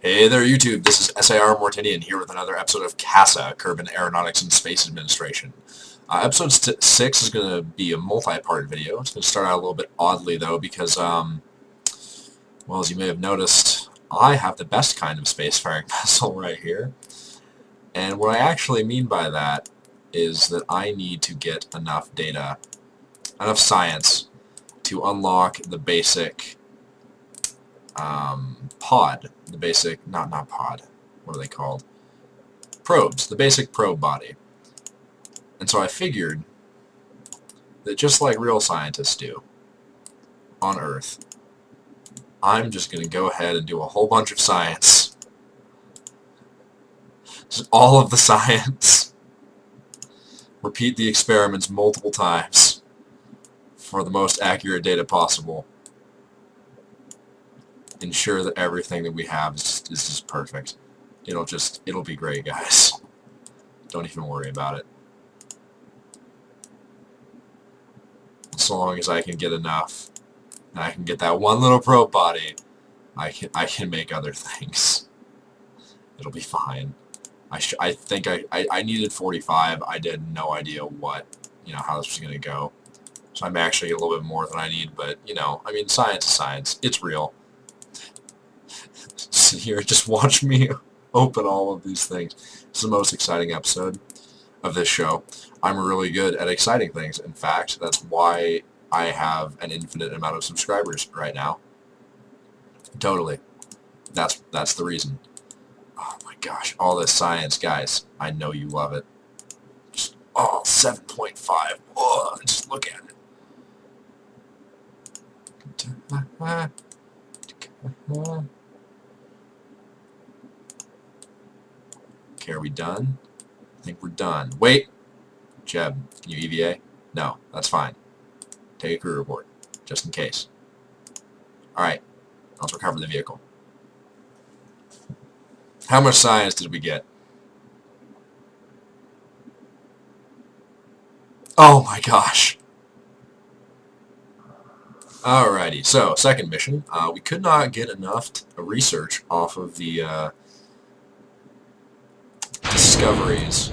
Hey there, YouTube. This is SAR Mortinian here with another episode of K.A.S.A Kerbin Aeronautics and Space Administration. Episode 6 is going to be a multi-part video. It's going to start out a little bit oddly, though, because, well, as you may have noticed, I have the best kind of spacefaring vessel right here. And what I actually mean by that is that I need to get enough data, enough science, to unlock the basic pod, the basic, not pod, what are they called? Probes, the basic probe body. And so I figured that just like real scientists do on Earth, I'm just going to go ahead and do a whole bunch of science. Just all of the science. Repeat the experiments multiple times for the most accurate data possible. Ensure that everything that we have is just perfect. It'll be great, guys. Don't even worry about it. So long as I can get enough, and I can get that one little probe body, I can make other things. It'll be fine. I think I needed 45. I had no idea how this was gonna go. So I'm actually a little bit more than I need, but I mean, science is science. It's real. Sit here, just watch me open all of these things. It's the most exciting episode of this show. I'm really good at exciting things. In fact, that's why I have an infinite amount of subscribers right now. Totally. That's the reason. Oh my gosh, all this science, guys. I know you love it. Just, 7.5. Oh, just look at it. Okay, are we done? I think we're done. Wait! Jeb, can you EVA? No, that's fine. Take a crew report, just in case. Alright, let's recover the vehicle. How much science did we get? Oh my gosh! Alrighty, so, second mission. We could not get enough research off of the discoveries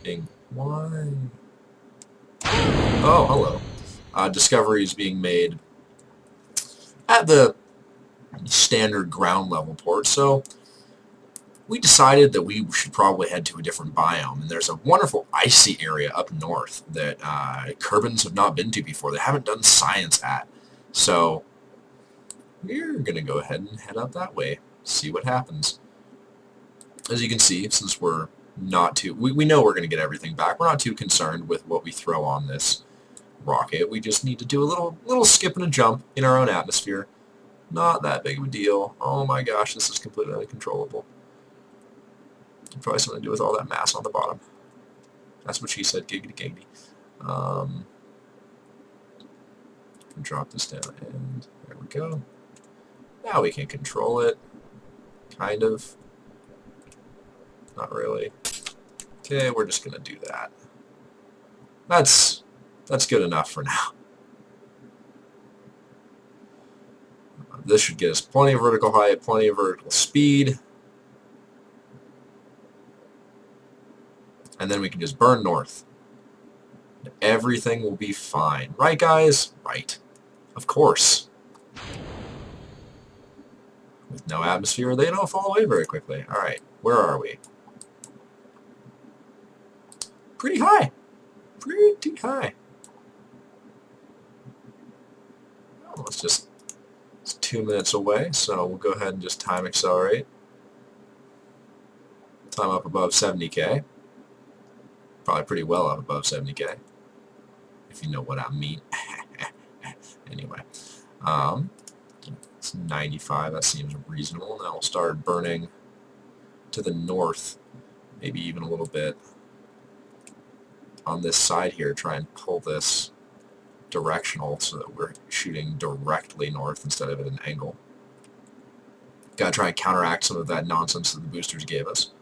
being... Why? Oh, hello. Discoveries being made at the standard ground level port, so we decided that we should probably head to a different biome, and there's a wonderful icy area up north that Kerbins have not been to before. They haven't done science at, so we're going to go ahead and head up that way, see what happens. As you can see, since we're not too... We know we're going to get everything back. We're not too concerned with what we throw on this rocket. We just need to do a little skip and a jump in our own atmosphere. Not that big of a deal. Oh my gosh, this is completely uncontrollable. Probably something to do with all that mass on the bottom. That's what she said, giggity giggity. Drop this down, and there we go. Now we can control it. Kind of. Not really. Okay, we're just going to do that. That's good enough for now. This should get us plenty of vertical height, plenty of vertical speed. And then we can just burn north. Everything will be fine. Right, guys? Right. Of course. With no atmosphere, they don't fall away very quickly. Alright, where are we? Pretty high. Pretty high. Well, it's 2 minutes away, so we'll go ahead and just time accelerate. Time up above 70K. Probably pretty well up above 70K, if you know what I mean. Anyway, it's 95. That seems reasonable. Now we'll start burning to the north, maybe even a little bit on this side here. Try and pull this directional so that we're shooting directly north instead of at an angle. Gotta try and counteract some of that nonsense that the boosters gave us.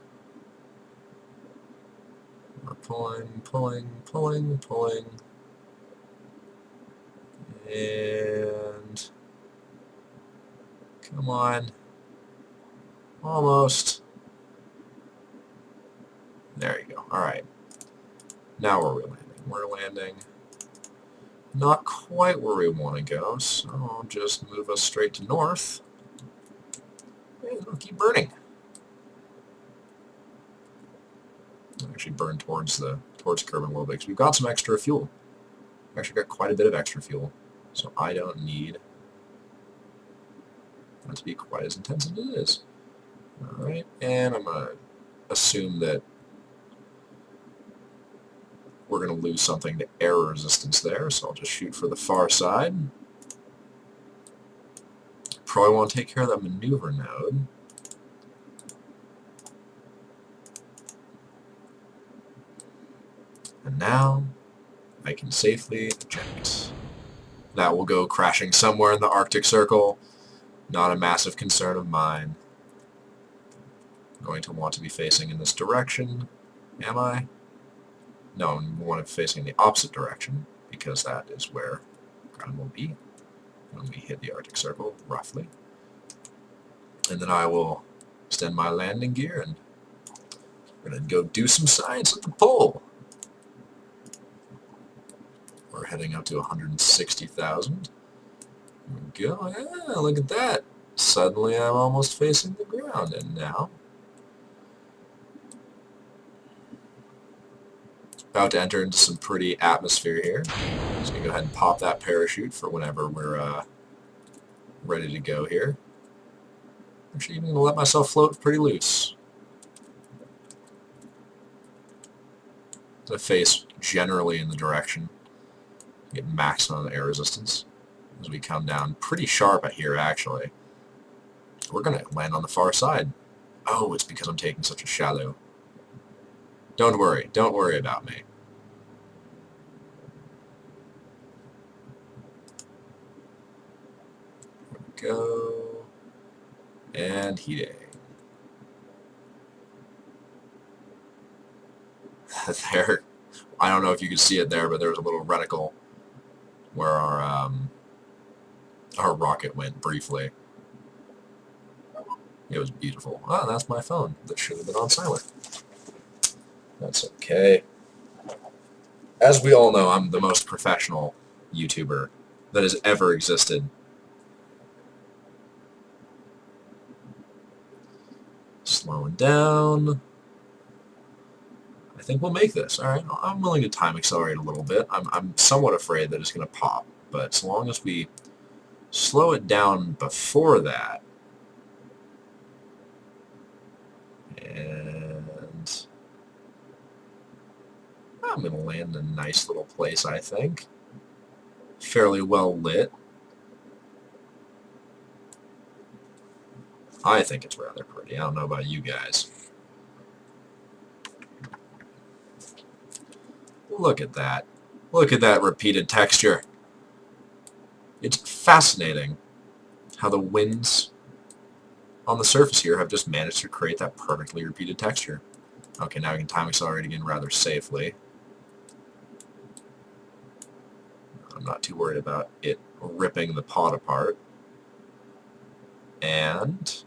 We're pulling. And... come on. Almost. There you go. Alright. Now where are we landing? We're landing not quite where we want to go, so I'll just move us straight to north. And it'll keep burning. I'll actually burn towards Kerbin a little bit, because we've got some extra fuel. We've actually got quite a bit of extra fuel, so I don't need that to be quite as intense as it is. Alright, and I'm going to assume that we're going to lose something to air resistance there, so I'll just shoot for the far side. Probably want to take care of that maneuver node. And now I can safely eject. That will go crashing somewhere in the Arctic Circle. Not a massive concern of mine. I'm going to want to be facing in this direction. Am I? No, I want to be facing in the opposite direction, because that is where ground will be when we hit the Arctic Circle, roughly. And then I will extend my landing gear, and we're going to go do some science at the pole. We're heading up to 160,000. There we go. Yeah, look at that. Suddenly I'm almost facing the ground, and now about to enter into some pretty atmosphere here. Just going to go ahead and pop that parachute for whenever we're ready to go here. Actually, even going to let myself float pretty loose. To face generally in the direction. Get maximum air resistance as we come down pretty sharp at here, actually. We're going to land on the far side. Oh, it's because I'm taking such a shallow. Don't worry about me. There we go. And heating. There. I don't know if you can see it there, but there's a little reticle where our rocket went briefly. It was beautiful. Ah, that's my phone. That should have been on silent. That's okay. As we all know, I'm the most professional YouTuber that has ever existed. Slowing down. I think we'll make this. Alright, I'm willing to time accelerate a little bit. I'm somewhat afraid that it's going to pop, but as long as we slow it down before that, and I'm going to land in a nice little place, I think. Fairly well lit. I think it's rather pretty. I don't know about you guys. Look at that. Look at that repeated texture. It's fascinating how the winds on the surface here have just managed to create that perfectly repeated texture. Okay, now we can time accelerate again rather safely. I'm not too worried about it ripping the pod apart. And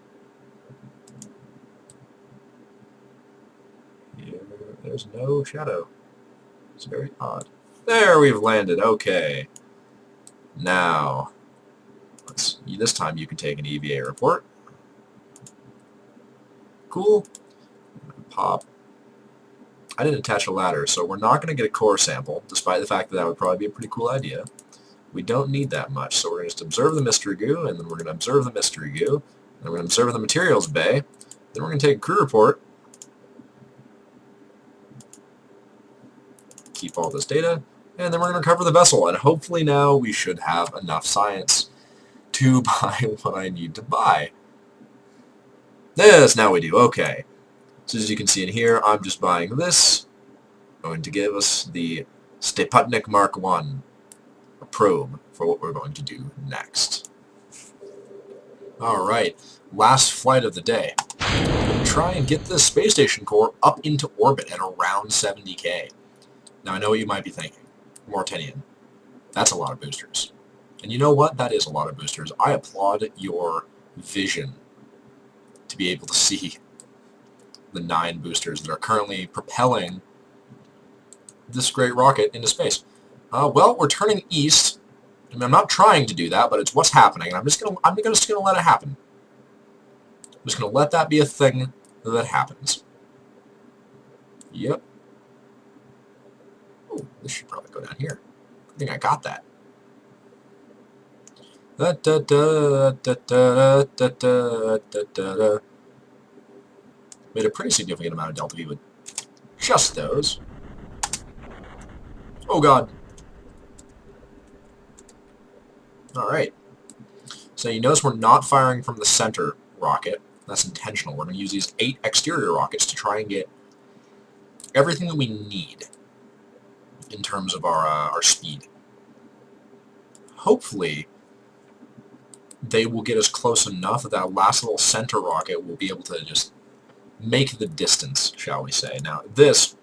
here, there's no shadow. It's very odd. There, we've landed. Okay. Now, this time you can take an EVA report. Cool. Pop. I didn't attach a ladder, so we're not going to get a core sample, despite the fact that that would probably be a pretty cool idea. We don't need that much, so we're going to just observe the mystery goo, and then we're going to observe the mystery goo, and we're going to observe the materials bay, then we're going to take a crew report, keep all this data, and then we're going to recover the vessel, and hopefully now we should have enough science to buy what I need to buy. Yes, now we do. Okay. So as you can see in here, I'm just buying this. Going to give us the Steputnik Mark I, a probe for what we're going to do next. Alright, last flight of the day. I'm going to try and get this space station core up into orbit at around 70K. Now I know what you might be thinking. Mortinian. That's a lot of boosters. And you know what? That is a lot of boosters. I applaud your vision to be able to see the 9 boosters that are currently propelling this great rocket into space. Well, we're turning east. I mean, I'm not trying to do that, but it's what's happening, and I'm just gonna let it happen. I'm just gonna let that be a thing that happens. Yep. Oh, this should probably go down here. I think I got that. Made a pretty significant amount of delta V with just those. Oh god. Alright. So you notice we're not firing from the center rocket. That's intentional. We're going to use these 8 exterior rockets to try and get everything that we need in terms of our speed. Hopefully, they will get us close enough that that last little center rocket will be able to just make the distance, shall we say. Now, these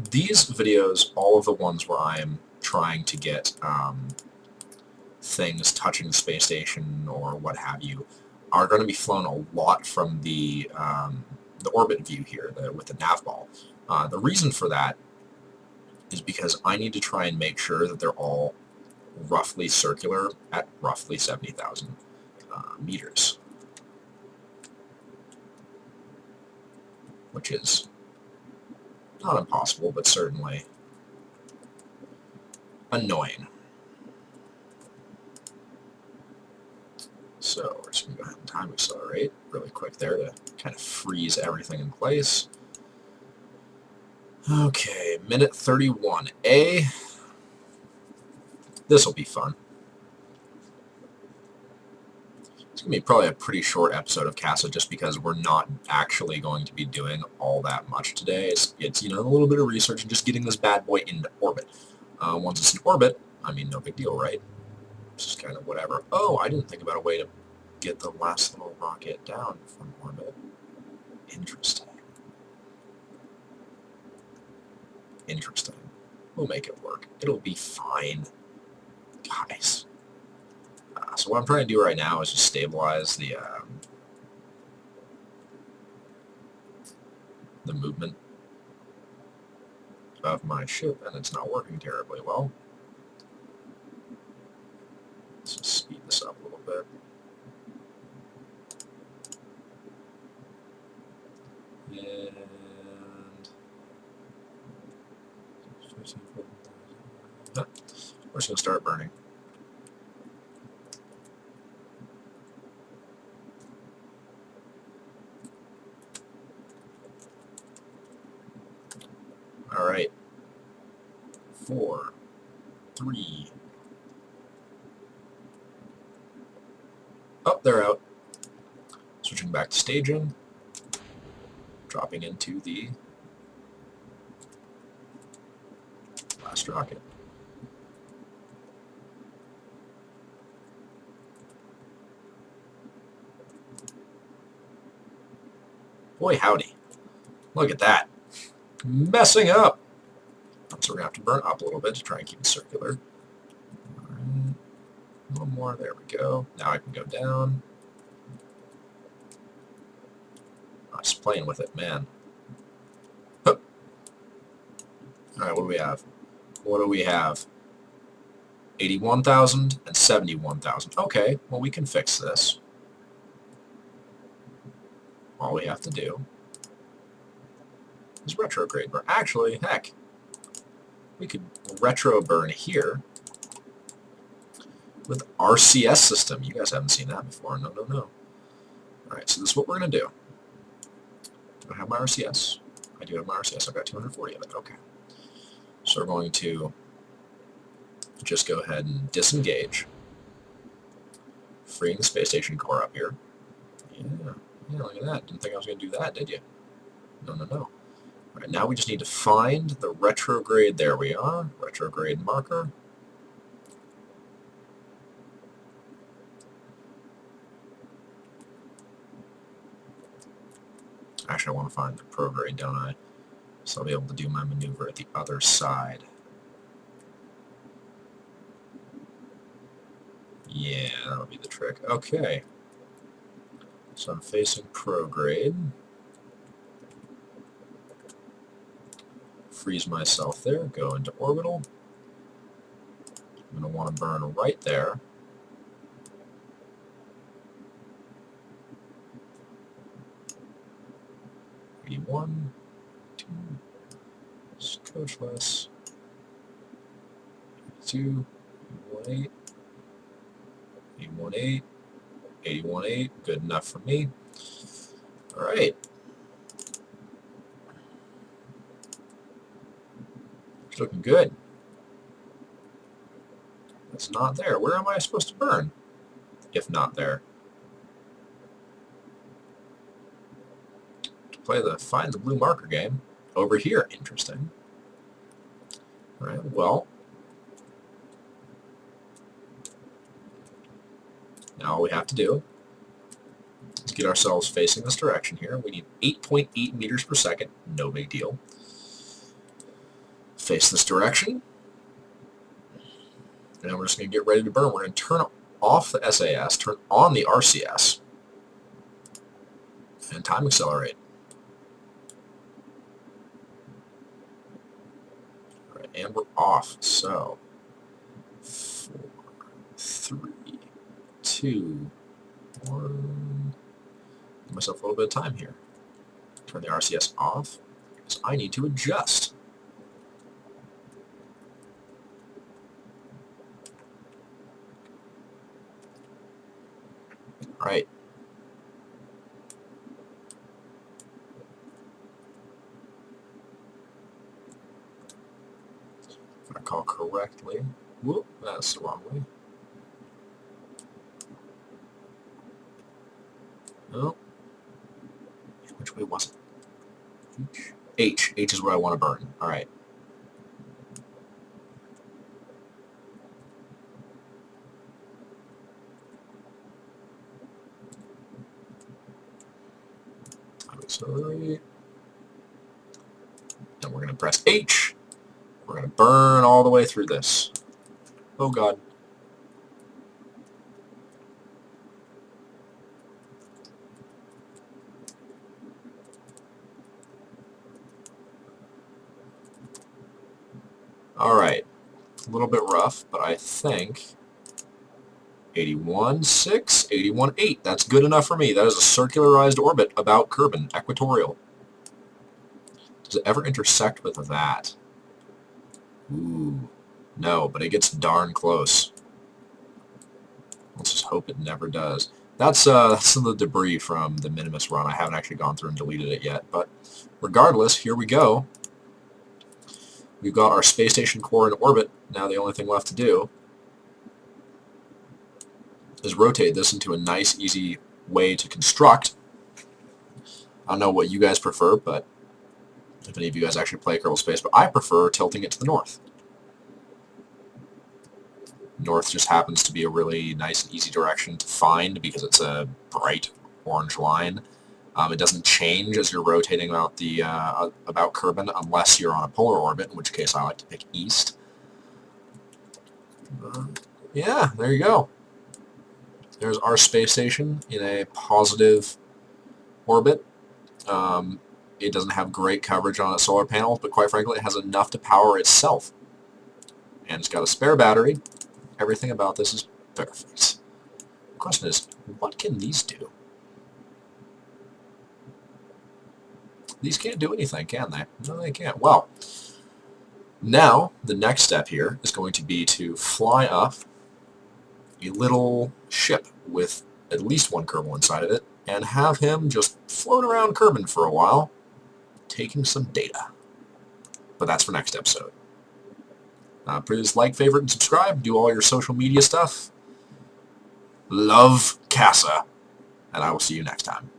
videos, all of the ones where I am trying to get things touching the space station or what have you, are going to be flown a lot from the orbit view here with the nav ball. The reason for that is because I need to try and make sure that they're all roughly circular at roughly 70,000 meters, which is not impossible, but certainly annoying. So we're just going to go ahead and time accelerate really quick there to kind of freeze everything in place. Okay, minute 31A. This will be fun. It's going to be probably a pretty short episode of K.A.S.A just because we're not actually going to be doing all that much today. It's you know, a little bit of research and just getting this bad boy into orbit. Once it's in orbit, I mean, no big deal, right? It's just kind of whatever. Oh, I didn't think about a way to get the last little rocket down from orbit. Interesting. Interesting. We'll make it work. It'll be fine, guys. So what I'm trying to do right now is just stabilize the movement of my ship, and it's not working terribly well. Let's just speed this up a little bit. And we're just going to start burning. Alright. 4, 3. Oh, they're out. Switching back to staging. Dropping into the last rocket. Boy, howdy. Look at that. Messing up. So we're going to have to burn up a little bit to try and keep it circular. Alright. A little more. There we go. Now I can go down. I'm just playing with it, man. Hup. Alright, what do we have? What do we have? 81,000 and 71,000. Okay, well, we can fix this. All we have to do is retrograde burn. Actually, heck, we could retro burn here with RCS system. You guys haven't seen that before. No, no, no. Alright, so this is what we're going to do. Do I have my RCS? I do have my RCS. I've got 240 of it. Okay. So we're going to just go ahead and disengage, freeing the space station core up here. Yeah, look at that. Didn't think I was going to do that, did you? No, no, no. All right, now we just need to find the retrograde. There we are. Retrograde marker. Actually, I want to find the prograde, don't I? So I'll be able to do my maneuver at the other side. Yeah, that'll be the trick. Okay. So I'm facing prograde. Freeze myself there, go into orbital. I'm going to want to burn right there. One, two, coachless, 82, 81.8, 81.8, 81.8, good enough for me. All right. It's looking good. It's not there. Where am I supposed to burn if not there? To play the find the blue marker game. Over here. Interesting. All right, well, now all we have to do is get ourselves facing this direction here. We need 8.8 meters per second. No big deal. Face this direction. And then we're just going to get ready to burn. We're going to turn off the SAS, turn on the RCS, and time accelerate. All right, and we're off. So, 4, 3, 2, 1. Give myself a little bit of time here. Turn the RCS off because I need to adjust. All right. If I recall correctly. Whoop, that's the wrong way. No. Which way was it? H. H is where I want to burn. All right. Accelerate. And we're going to press H. We're going to burn all the way through this. Oh, God. All right. A little bit rough, but I think 81.6, 81.8. That's good enough for me. That is a circularized orbit about Kerbin, equatorial. Does it ever intersect with that? Ooh, no, but it gets darn close. Let's just hope it never does. That's some of the debris from the Minimus run. I haven't actually gone through and deleted it yet, but regardless, here we go. We've got our space station core in orbit. Now the only thing left to do is rotate this into a nice, easy way to construct. I don't know what you guys prefer, but if any of you guys actually play Kerbal Space, but I prefer tilting it to the north. North just happens to be a really nice and easy direction to find because it's a bright orange line. It doesn't change as you're rotating about Kerbin unless you're on a polar orbit, in which case I like to pick east. Yeah, there you go. There's our space station in a positive orbit. It doesn't have great coverage on its solar panels, but quite frankly, it has enough to power itself. And it's got a spare battery. Everything about this is perfect. The question is, what can these do? These can't do anything, can they? No, they can't. Well, now the next step here is going to be to fly up a little ship with at least one Kerbal inside of it and have him just float around Kerbin for a while, taking some data. But that's for next episode. Please like, favorite, and subscribe. Do all your social media stuff. Love K.A.S.A. And I will see you next time.